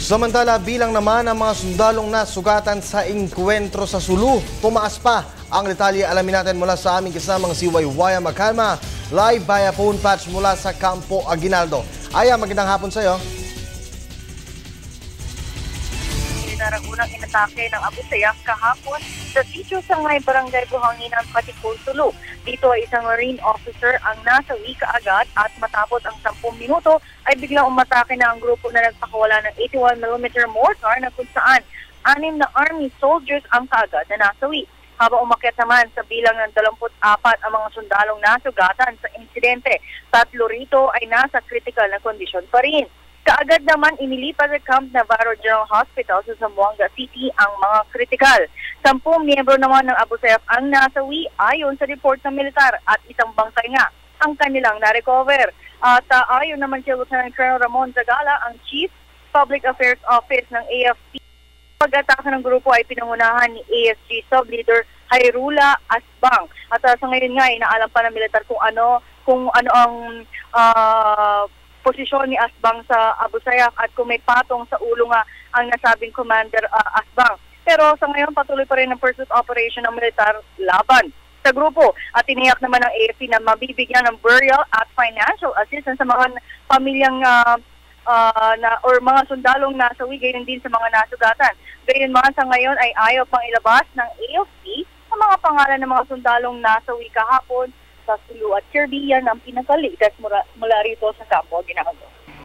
Samantala, bilang naman ang mga sundalong nasugatan sa engkwentro sa Sulu, tumaas pa. Ang detalye alamin natin mula sa aming kasamang si Waywaya Makalma, live via phone patch mula sa Campo Aguinaldo. Aya, magandang hapon sa iyo. Unang inatake ng Abu Sayyaf kahapon sa sitio sa may barangay Buhanginan, Patikul, Sulu. Dito ay isang Marine officer ang nasawi kaagad at matapos ang 10 minuto ay biglang umatake na ang grupo na nagpakawala ng 81mm mortar na kung saan 6 na Army soldiers ang kaagad na nasawi. Habang umakyat naman sa bilang ng 24 ang mga sundalong nasugatan sa insidente, 3 rito ay nasa critical na kondisyon pa rin. Kaagad naman inilipat sa Camp Navarro General Hospital sa Zamboanga City ang mga kritikal. 10 miyembro naman ng Abu Sayyaf ang nasawi ayon sa report ng militar at isang bangkay nga ang kanilang na-recover. At ayon naman kay Lieutenant Colonel Ramon Zagala, ang Chief Public Affairs Office ng AFP, pag-atake ng grupo ay pinangunahan ni ASG Sub-Leader Hairula Asbang. At sa ngayon nga, inaalam pa ng militar kung ano ang posisyon ni Asbang sa Abu Sayyaf at kung may patong sa ulo nga ang nasabing Commander Asbang. Pero sa ngayon patuloy pa rin ang pursuit operation ng militar laban sa grupo at tiniyak naman ng AFP na mabibigyan ng burial at financial assistance sa mga pamilyang or mga sundalong nasawi, gayon din sa mga nasugatan. Gayon mga sa ngayon ay ayaw pang ilabas ng AFP ang mga pangalan ng mga sundalong nasawi kahapon sa Sulu at Kirby. Yan ang pinakaligtas mula rito sa Campo Aguinaldo.